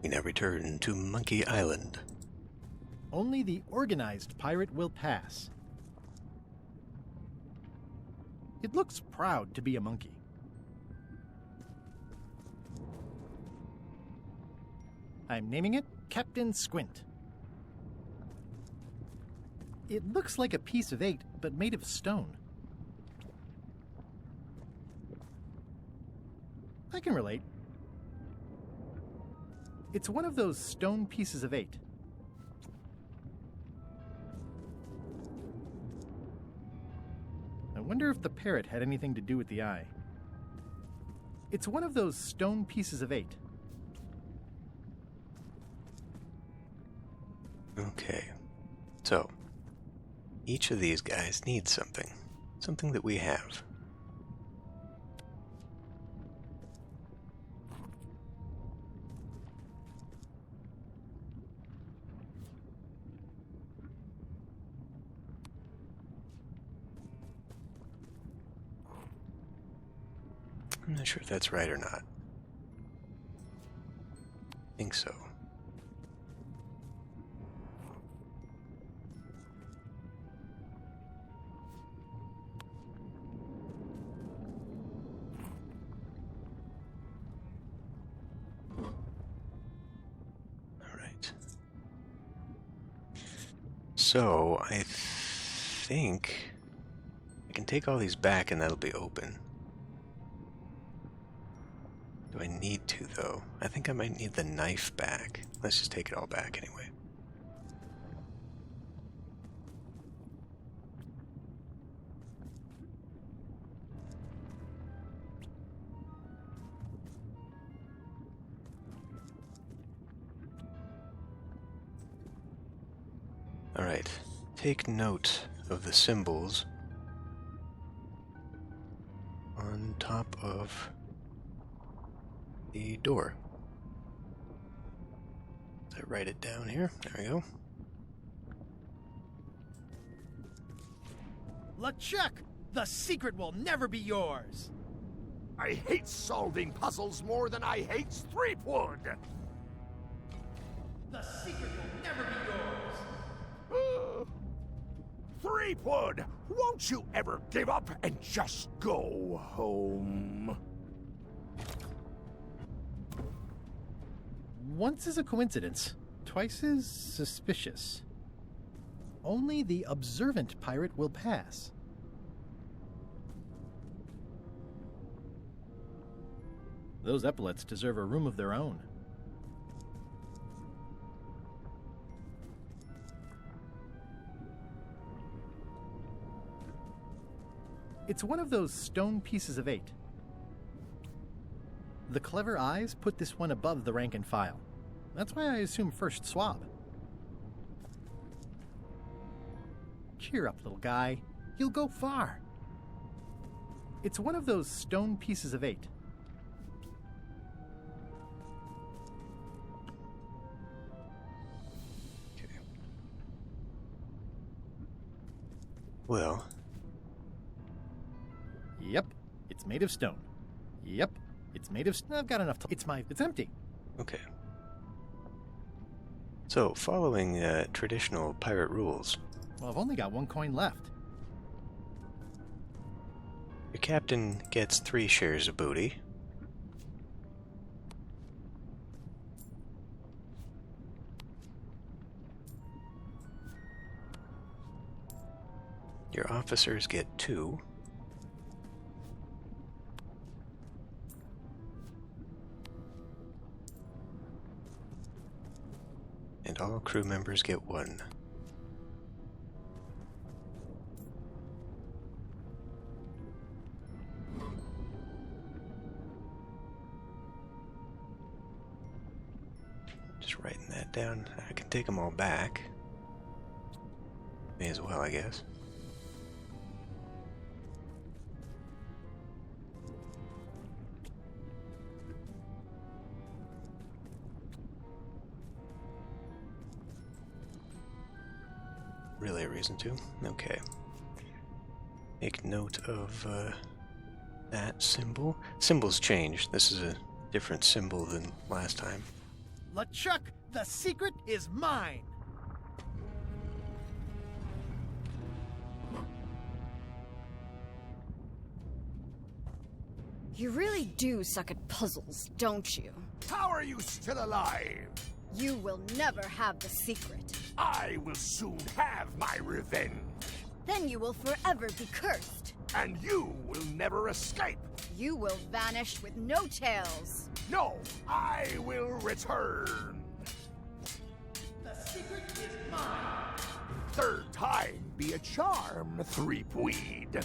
We now return to Monkey Island. Only the organized pirate will pass. It looks proud to be a monkey. I'm naming it Captain Squint. It looks like a piece of 8, but made of stone. I can relate. It's one of those stone pieces of 8. I wonder if the parrot had anything to do with the eye. It's one of those stone pieces of 8. Okay, so each of these guys needs something. Something that we have. I'm not sure if that's right or not. I think so. So, I think I can take all these back and that'll be open. Do I need to, though? I think I might need the knife back. Let's just take it all back anyway. Alright, take note of the symbols on top of the door. So write it down here. There we go. LeChuck, the secret will never be yours. I hate solving puzzles more than I hate Threepwood. The secret will never be yours. Threepwood, won't you ever give up and just go home? Once is a coincidence, twice is suspicious. Only the observant pirate will pass. Those epaulets deserve a room of their own. It's one of those stone pieces of 8. The clever eyes put this one above the rank and file. That's why I assume first swab. Cheer up, little guy. You'll go far. It's one of those stone pieces of 8. Okay. Well. Yep, it's made of stone. Yep, it's made of I've got enough it's empty. Okay. So, following traditional pirate rules. Well, I've only got 1 coin left. Your captain gets 3 shares of booty. Your officers get 2. And all crew members get 1. Just writing that down. I can take them all back. May as well, I guess. Really a reason to? Okay. Make note of that symbol. Symbols change. This is a different symbol than last time. LeChuck, the secret is mine! You really do suck at puzzles, don't you? How are you still alive? You will never have the secret. I will soon have my revenge. Then you will forever be cursed. And you will never escape. You will vanish with no tails. No, I will return. The secret is mine! Third time be a charm, Threepwood.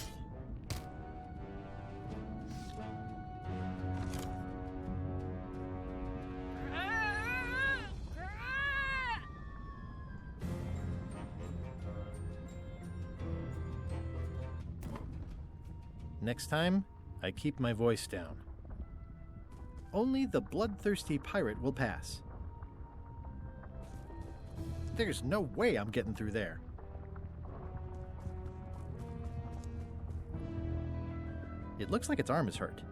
Next time, I keep my voice down. Only the bloodthirsty pirate will pass. There's no way I'm getting through there. It looks like its arm is hurt.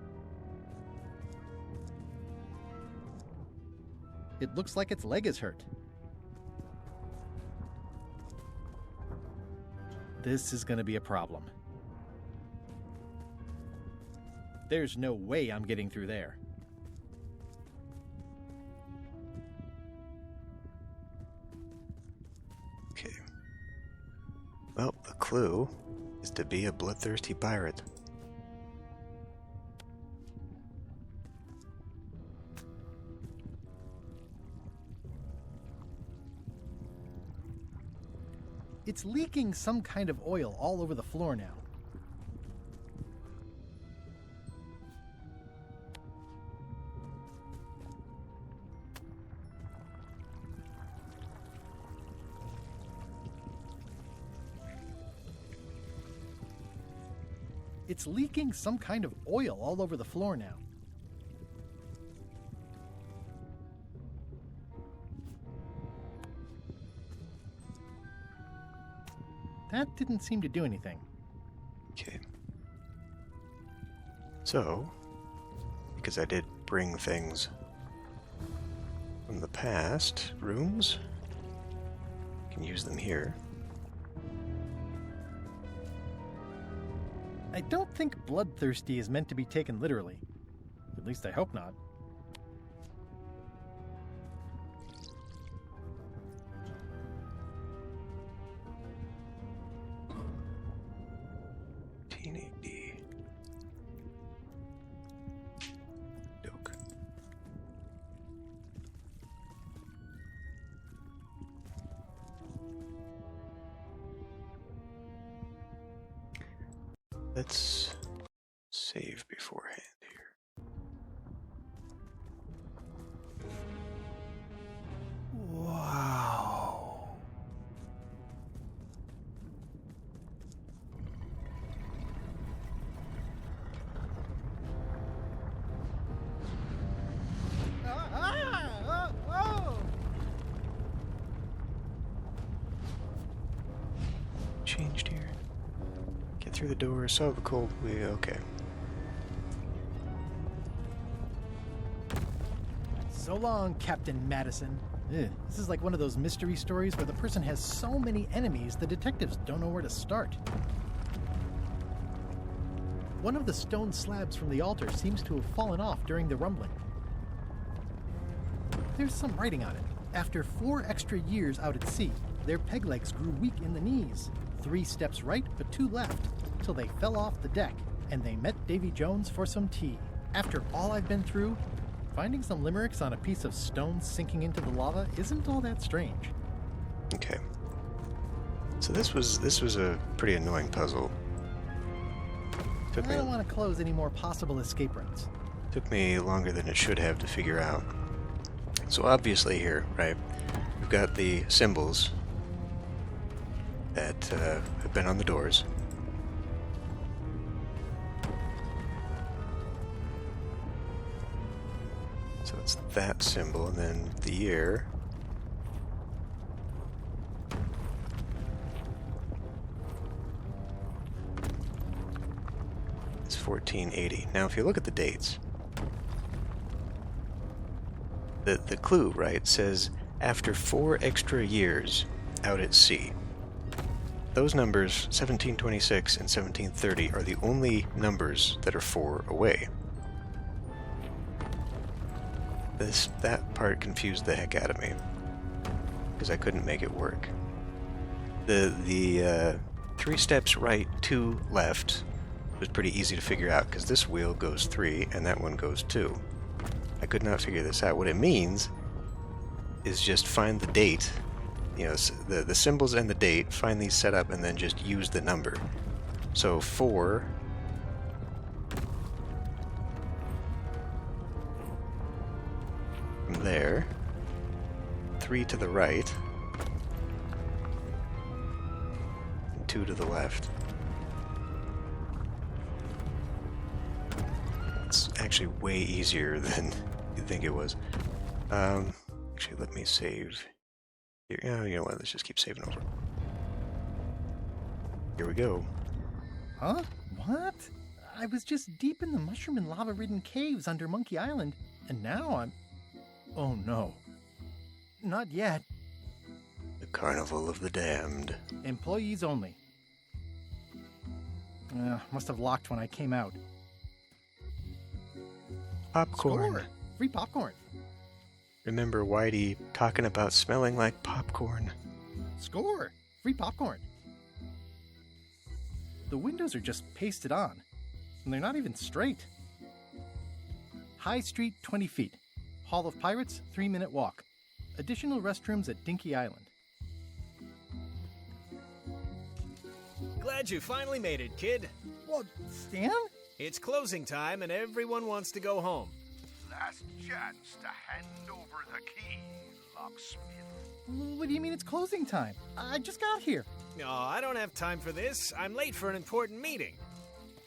It looks like its leg is hurt. This is going to be a problem. There's no way I'm getting through there. Okay. Well, the clue is to be a bloodthirsty pirate. It's leaking some kind of oil all over the floor now. It's leaking some kind of oil all over the floor now. That didn't seem to do anything. Okay. So, because I did bring things from the past rooms, I can use them here. I don't think bloodthirsty is meant to be taken literally. At least I hope not. Doke. Let's save beforehand here. Wow. Changed here. Get through the door, solve the cold wheel. Okay. So long, Captain Madison. This is like one of those mystery stories where the person has so many enemies the detectives don't know where to start. One of the stone slabs from the altar seems to have fallen off during the rumbling. There's some writing on it. After 4 extra years out at sea, their peg legs grew weak in the knees. 3 steps right, but 2 left, till they fell off the deck, and they met Davy Jones for some tea. After all I've been through, finding some limericks on a piece of stone sinking into the lava isn't all that strange. Okay. So this was a pretty annoying puzzle. I don't want to close any more possible escape routes. Took me longer than it should have to figure out. So obviously here, right, we've got the symbols that have been on the doors. So it's that symbol, and then the year. It's 1480. Now if you look at the dates, the clue, right, says after 4 extra years out at sea. Those numbers, 1726 and 1730, are the only numbers that are 4 away. That part confused the heck out of me, because I couldn't make it work. The 3 steps right, 2 left was pretty easy to figure out, because this wheel goes 3 and that one goes 2. I could not figure this out. What it means is just find the date, you know, the symbols and the date, find these set up, and then just use the number. So 4 from there, 3 to the right, and 2 to the left. It's actually way easier than you'd think it was. Actually, let me save. Here, you know what? Let's just keep saving over. Here we go. Huh? What? I was just deep in the mushroom and lava-ridden caves under Monkey Island, and now I'm... Oh no. Not yet. The Carnival of the Damned. Employees only. Must have locked when I came out. Popcorn. Score! Free popcorn. Remember Whitey talking about smelling like popcorn. Score! Free popcorn. The windows are just pasted on, and they're not even straight. High Street, 20 feet. Hall of Pirates, 3-minute walk. Additional restrooms at Dinky Island. Glad you finally made it, kid. What, Stan? It's closing time and everyone wants to go home. Last chance to hand over the key, locksmith. What do you mean it's closing time? I just got here. No, I don't have time for this. I'm late for an important meeting.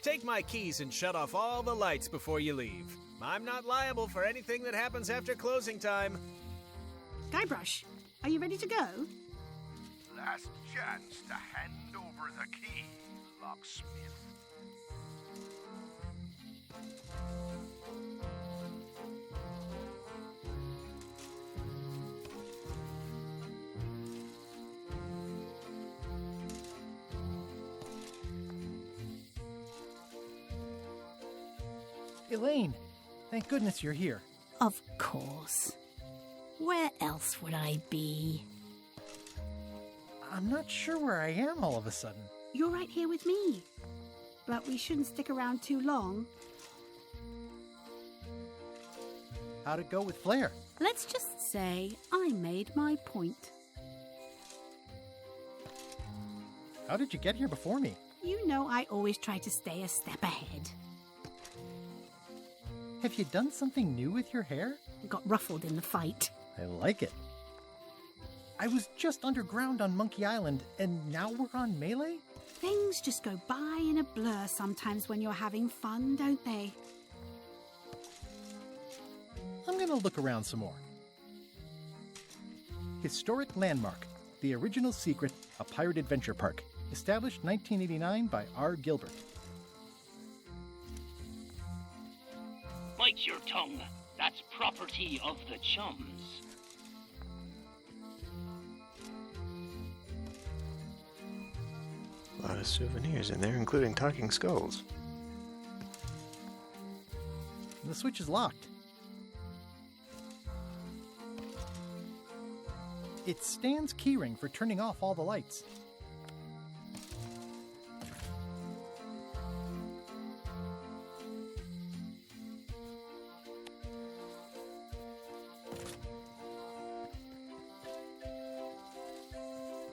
Take my keys and shut off all the lights before you leave. I'm not liable for anything that happens after closing time. Guybrush, are you ready to go? Last chance to hand over the key, locksmith. Elaine, thank goodness you're here. Of course. Where else would I be? I'm not sure where I am all of a sudden. You're right here with me. But we shouldn't stick around too long. How'd it go with Flair? Let's just say I made my point. How did you get here before me? You know I always try to stay a step ahead. Have you done something new with your hair? Got ruffled in the fight. I like it. I was just underground on Monkey Island, and now we're on Melee? Things just go by in a blur sometimes when you're having fun, don't they? I'm gonna look around some more. Historic landmark. The Original Secret, a pirate adventure park. Established 1989 by R. Gilbert. Bite your tongue. That's property of the chums. A lot of souvenirs in there, including talking skulls. The switch is locked. It's Stan's keyring for turning off all the lights.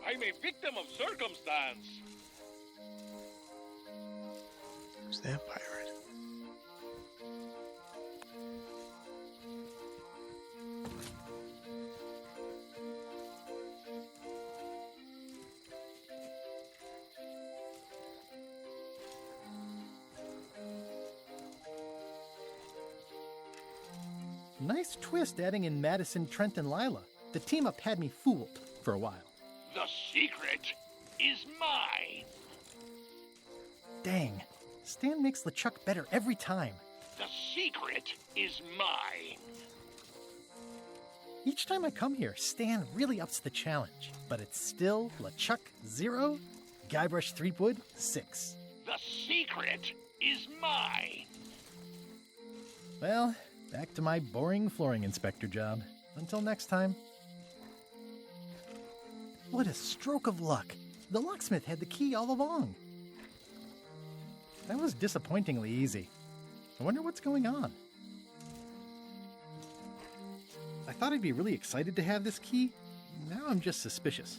I'm a victim of circumstance. Who's that pirate? Nice twist adding in Madison, Trent, and Lila. The team-up had me fooled for a while. The secret is mine. Dang. Stan makes LeChuck better every time. The secret is mine. Each time I come here, Stan really ups the challenge. But it's still LeChuck 0, Guybrush Threepwood 6. The secret is mine. Well, back to my boring flooring inspector job. Until next time. What a stroke of luck. The locksmith had the key all along. That was disappointingly easy. I wonder what's going on. I thought I'd be really excited to have this key. Now I'm just suspicious.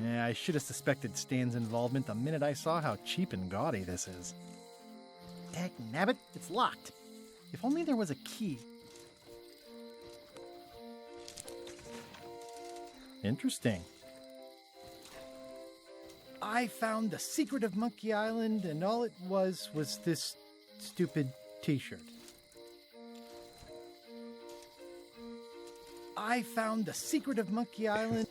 Yeah, I should have suspected Stan's involvement the minute I saw how cheap and gaudy this is. Dagnabbit, it's locked. If only there was a key. Interesting. I found the secret of Monkey Island, and all it was this stupid t-shirt. I found the secret of Monkey Island.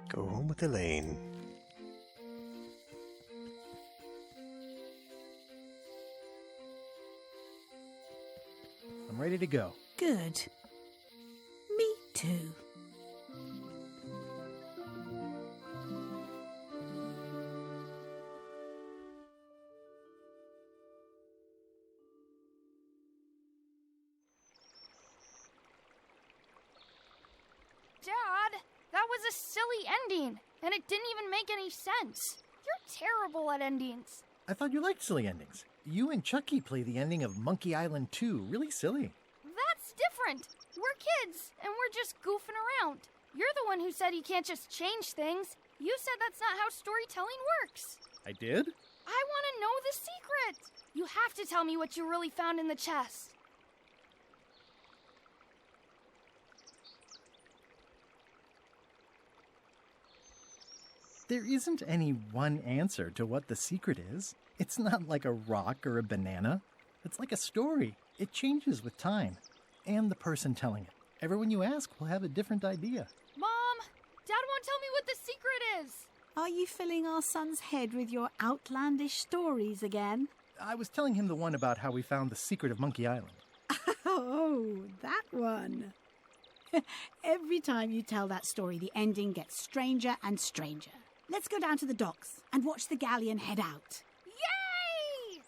Go home with Elaine. I'm ready to go. Good. Me too. Dad, that was a silly ending, and it didn't even make any sense. You're terrible at endings. I thought you liked silly endings. You and Chucky play the ending of Monkey Island 2 really silly. That's different. We're kids, and we're just goofing around. You're the one who said you can't just change things. You said that's not how storytelling works. I did? I want to know the secret. You have to tell me what you really found in the chest. There isn't any one answer to what the secret is. It's not like a rock or a banana. It's like a story. It changes with time and the person telling it. Everyone you ask will have a different idea. Mom, Dad won't tell me what the secret is. Are you filling our son's head with your outlandish stories again? I was telling him the one about how we found the secret of Monkey Island. Oh, that one. Every time you tell that story, the ending gets stranger and stranger. Let's go down to the docks and watch the galleon head out. Yay!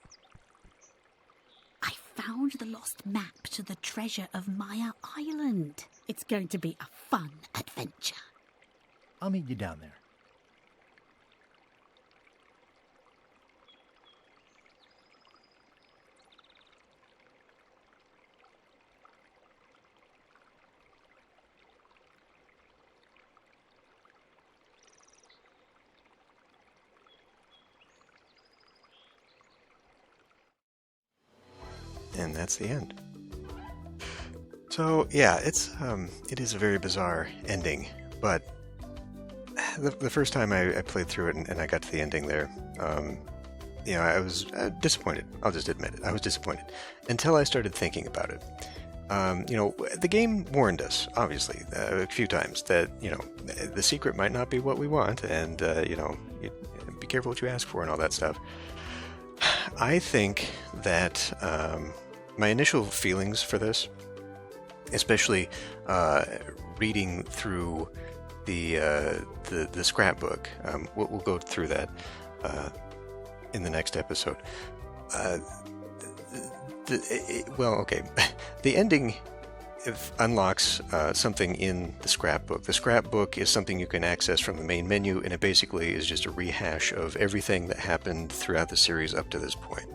I found the lost map to the treasure of Maya Island. It's going to be a fun adventure. I'll meet you down there. And that's the end. So yeah, it is a very bizarre ending, but the first time I played through it and I got to the ending there, I was disappointed. I'll just admit it. I was disappointed until I started thinking about it. The game warned us, obviously, a few times that, the secret might not be what we want, and, be careful what you ask for and all that stuff. I think that my initial feelings for this, especially reading through the scrapbook, we'll go through that in the next episode. The ending unlocks something in the scrapbook. The scrapbook is something you can access from the main menu, and it basically is just a rehash of everything that happened throughout the series up to this point,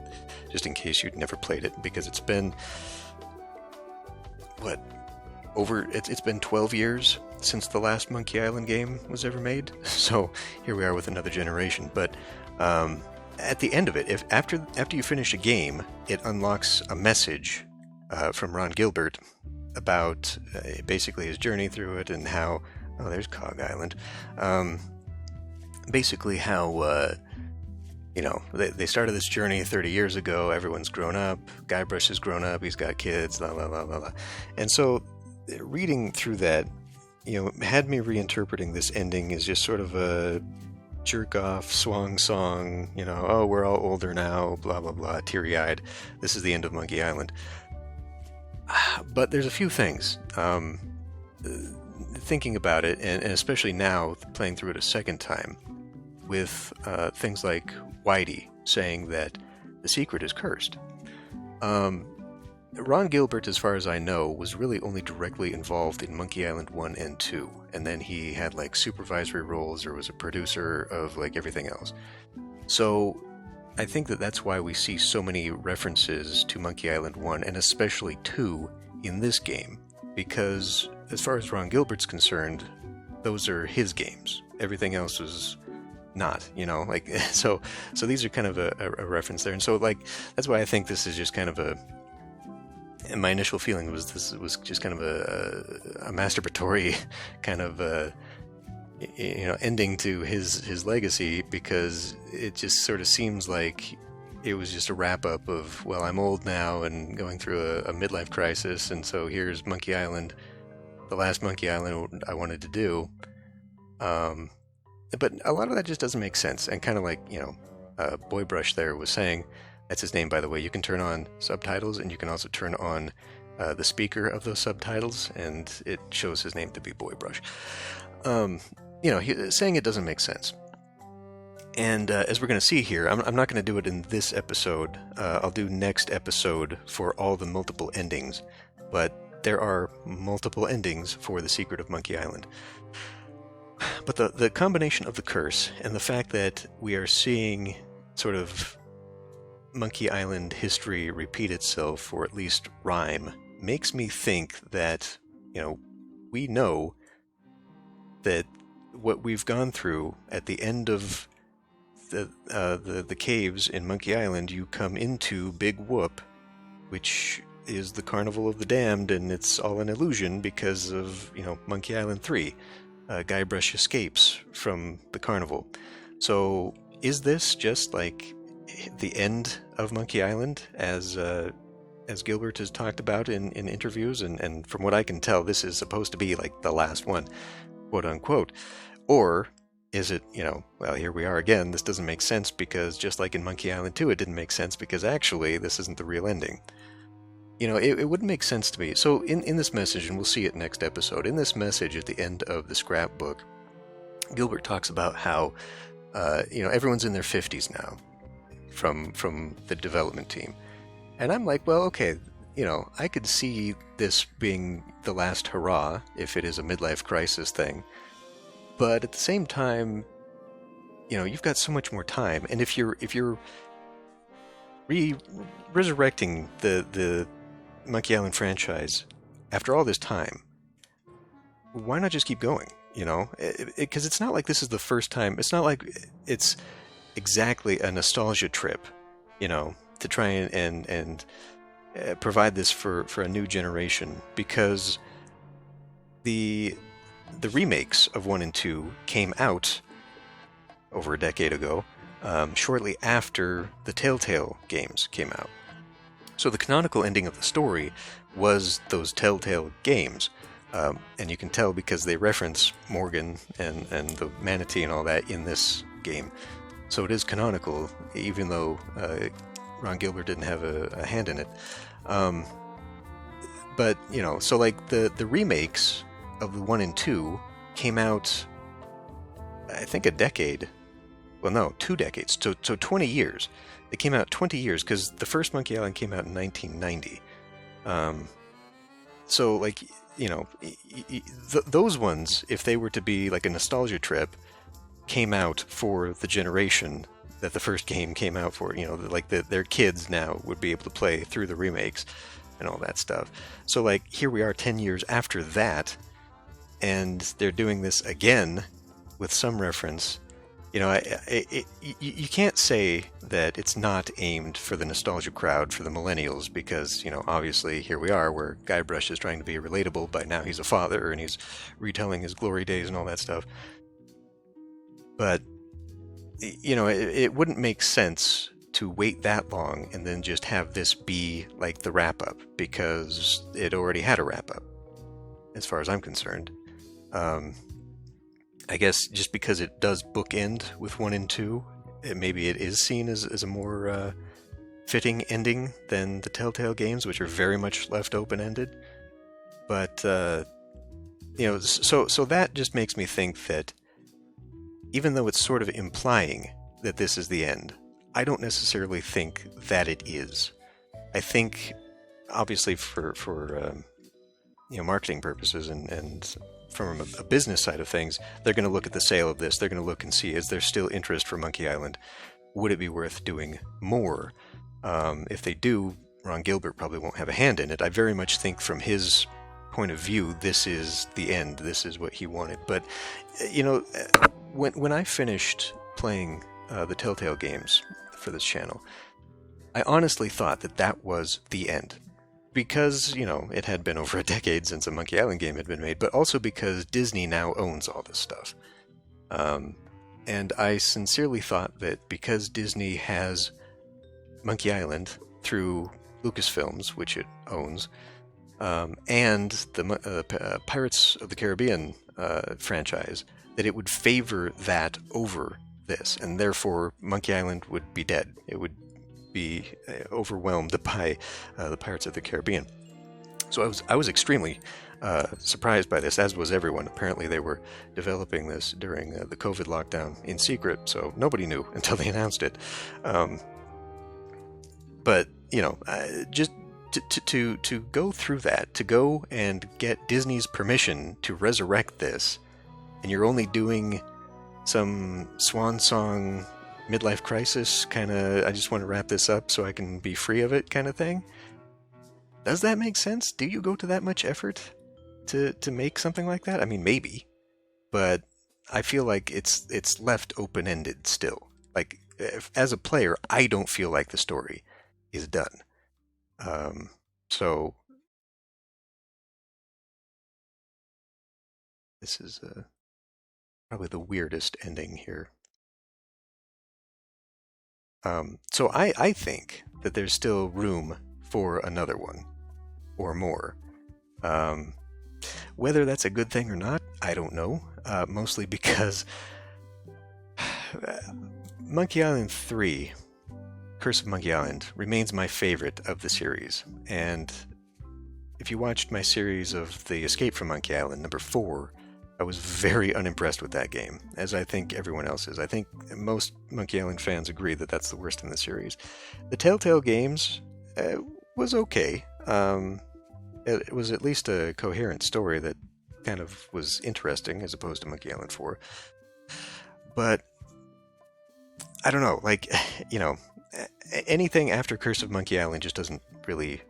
just in case you'd never played it, because it's been it's been 12 years since the last Monkey Island game was ever made, so here we are with another generation. But at the end of it, after you finish a game, it unlocks a message from Ron Gilbert about basically his journey through it, and how there's Cog Island. Basically how they started this journey 30 years ago. Everyone's grown up. Guybrush has grown up. He's got kids. La la la la la. And so, reading through that, had me reinterpreting this ending as just sort of a jerk-off swang song, oh, we're all older now, blah, blah, blah, teary-eyed. This is the end of Monkey Island. But there's a few things. Thinking about it, and especially now, playing through it a second time, with things like Whitey saying that the secret is cursed. Ron Gilbert, as far as I know, was really only directly involved in Monkey Island 1 and 2, and then he had supervisory roles or was a producer of everything else. So I think that's why we see so many references to Monkey Island 1 and especially 2 in this game, because as far as Ron Gilbert's concerned, those are his games. Everything else is not, so these are kind of a reference there. And so that's why I think this is just kind of and my initial feeling was this was just kind of a masturbatory kind of ending to his legacy, because it just sort of seems like it was just a wrap up of, well, I'm old now and going through a midlife crisis, and so here's Monkey Island, the last Monkey Island I wanted to do. But a lot of that just doesn't make sense, and kind of Boybrush there was saying. That's his name, by the way. You can turn on subtitles, and you can also turn on the speaker of those subtitles, and it shows his name to be Boybrush. Saying it doesn't make sense. And as we're going to see here, I'm not going to do it in this episode. I'll do next episode for all the multiple endings, but there are multiple endings for The Secret of Monkey Island. But the combination of the curse and the fact that we are seeing sort of Monkey Island history repeat itself, or at least rhyme, makes me think that, we know that what we've gone through at the end of the caves in Monkey Island, you come into Big Whoop, which is the Carnival of the Damned, and it's all an illusion because of, Monkey Island 3. Guybrush escapes from the carnival. So is this just the end of Monkey Island, as Gilbert has talked about in interviews, and from what I can tell, this is supposed to be the last one, quote unquote? Or is it, well, here we are again, this doesn't make sense, because just like in Monkey Island 2, it didn't make sense, because actually this isn't the real ending. It wouldn't make sense to me. So in this message, and we'll see it next episode, in this message at the end of the scrapbook, Gilbert talks about how everyone's in their 50s now, from the development team. And I'm like, well, okay, I could see this being the last hurrah if it is a midlife crisis thing. But at the same time, you've got so much more time. And if you're resurrecting the Monkey Island franchise after all this time, why not just keep going? Because it's not like this is the first time. It's not like it's exactly a nostalgia trip, to try and provide this for a new generation, because the remakes of 1 and 2 came out over a decade ago, shortly after the Telltale games came out. So the canonical ending of the story was those Telltale games, and you can tell because they reference Morgan and the manatee and all that in this game. So it is canonical, even though Ron Gilbert didn't have a hand in it. But, so the remakes of the 1 and 2 came out, I think, 2 decades, so 20 years. They came out 20 years, because the first Monkey Island came out in 1990. So, those ones, if they were to be a nostalgia trip, came out for the generation that the first game came out for. Their kids now would be able to play through the remakes and all that stuff. So, here we are 10 years after that, and they're doing this again with some reference. You can't say that it's not aimed for the nostalgia crowd, for the millennials, because, obviously here we are where Guybrush is trying to be relatable, but now he's a father and he's retelling his glory days and all that stuff. But, it wouldn't make sense to wait that long and then just have this be the wrap-up, because it already had a wrap-up, as far as I'm concerned. I guess just because it does bookend with 1 and 2, maybe it is seen as a more fitting ending than the Telltale games, which are very much left open-ended. But so that just makes me think that even though it's sort of implying that this is the end, I don't necessarily think that it is. I think, obviously, for marketing purposes and from a business side of things, they're going to look at the sale of this. They're going to look and see, is there still interest for Monkey Island? Would it be worth doing more? If they do, Ron Gilbert probably won't have a hand in it. I very much think from his point of view, this is the end. This is what he wanted. But, when I finished playing the Telltale games for this channel, I honestly thought that was the end. Because, it had been over a decade since a Monkey Island game had been made, but also because Disney now owns all this stuff. And I sincerely thought that because Disney has Monkey Island through Lucasfilms, which it owns, and the Pirates of the Caribbean franchise, that it would favor that over this, and therefore Monkey Island would be dead. It would be overwhelmed by the Pirates of the Caribbean. So I was extremely surprised by this, as was everyone. Apparently they were developing this during the COVID lockdown in secret, so nobody knew until they announced it. But just to go through that, to go and get Disney's permission to resurrect this, and you're only doing some swan song midlife crisis kind of, I just want to wrap this up so I can be free of it kind of thing. Does that make sense? Do you go to that much effort to make something like that? I mean, maybe, but I feel like it's left open-ended still. Like, as a player, I don't feel like the story is done. So this is probably the weirdest ending here. So I think that there's still room for another one or more. Whether that's a good thing or not, I don't know. Mostly because Monkey Island 3, Curse of Monkey Island, remains my favorite of the series. And if you watched my series of The Escape from Monkey Island, number 4, I was very unimpressed with that game, as I think everyone else is. I think most Monkey Island fans agree that that's the worst in the series. The Telltale games was okay. It was at least a coherent story that kind of was interesting, as opposed to Monkey Island 4. But I don't know, anything after Curse of Monkey Island just doesn't really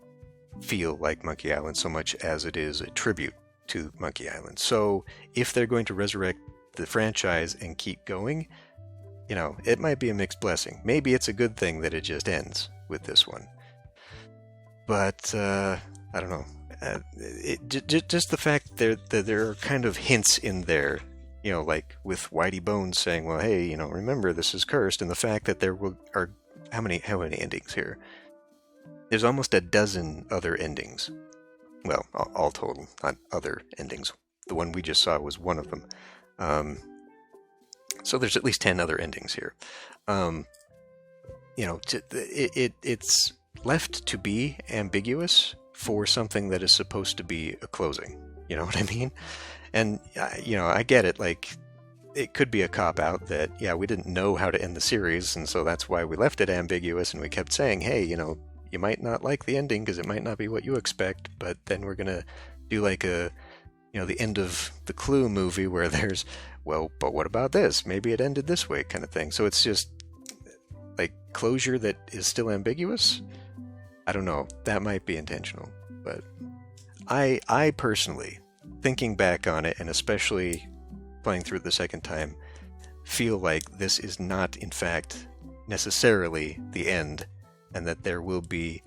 feel like Monkey Island so much as it is a tribute to Monkey Island. So if they're going to resurrect the franchise and keep going, it might be a mixed blessing. Maybe it's a good thing that it just ends with this one. But I don't know. Just the fact that there are kind of hints in there, like with Whitey Bones saying, well, hey, remember this is cursed, and the fact that there are how many endings here? There's almost a dozen other endings. Well, all total, not other endings. The one we just saw was one of them. So there's at least 10 other endings here. It's left to be ambiguous for something that is supposed to be a closing. You know what I mean? And, I get it. Like, it could be a cop-out that, we didn't know how to end the series, and so that's why we left it ambiguous, and we kept saying, hey, you might not like the ending because it might not be what you expect, but then we're going to do like the end of the Clue movie where there's, well, but what about this? Maybe it ended this way kind of thing. So it's just like closure that is still ambiguous. I don't know. That might be intentional, but I personally, thinking back on it, and especially playing through it the second time, feel like this is not, in fact, necessarily the end, and that there will be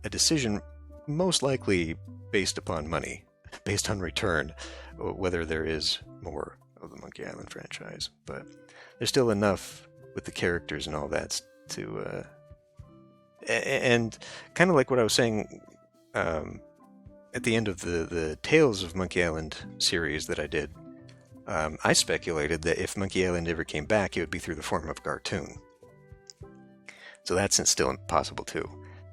a decision, most likely based upon money, based on return, whether there is more of the Monkey Island franchise. But there's still enough with the characters and all that to... and kind of like what I was saying at the end of the Tales of Monkey Island series that I did, I speculated that if Monkey Island ever came back, it would be through the form of a cartoon. So that's still impossible too.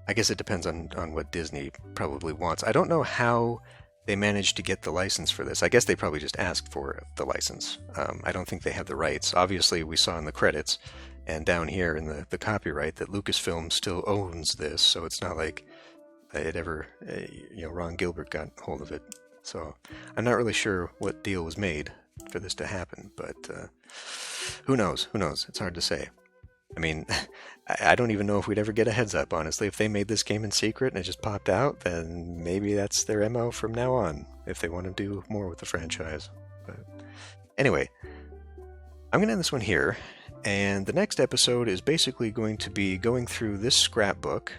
I guess it depends on what Disney probably wants. I don't know how they managed to get the license for this. I guess they probably just asked for the license. I don't think they have the rights. Obviously, we saw in the credits and down here in the copyright that Lucasfilm still owns this, so it's not like it ever, Ron Gilbert got hold of it. So I'm not really sure what deal was made for this to happen, but who knows? Who knows? It's hard to say. I mean, I don't even know if we'd ever get a heads up, honestly. If they made this game in secret and it just popped out, then maybe that's their MO from now on, if they want to do more with the franchise. But anyway, I'm going to end this one here, and the next episode is basically going to be going through this scrapbook,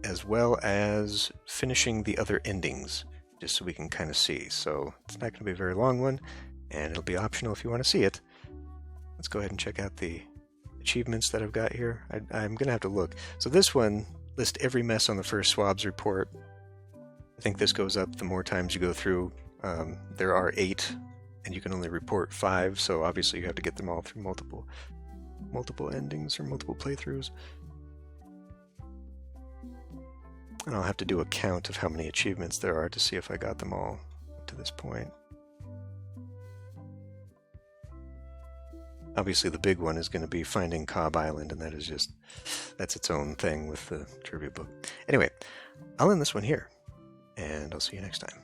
as well as finishing the other endings, just so we can kind of see. So it's not going to be a very long one, and it'll be optional if you want to see it. Let's go ahead and check out the achievements that I've got here. I'm going to have to look. So this one lists every mess on the first swabs report. I think this goes up the more times you go through. There are 8, and you can only report 5, so obviously you have to get them all through multiple endings or multiple playthroughs. And I'll have to do a count of how many achievements there are to see if I got them all to this point. Obviously, the big one is going to be finding Cobb Island, and that's its own thing with the trivia book. Anyway, I'll end this one here, and I'll see you next time.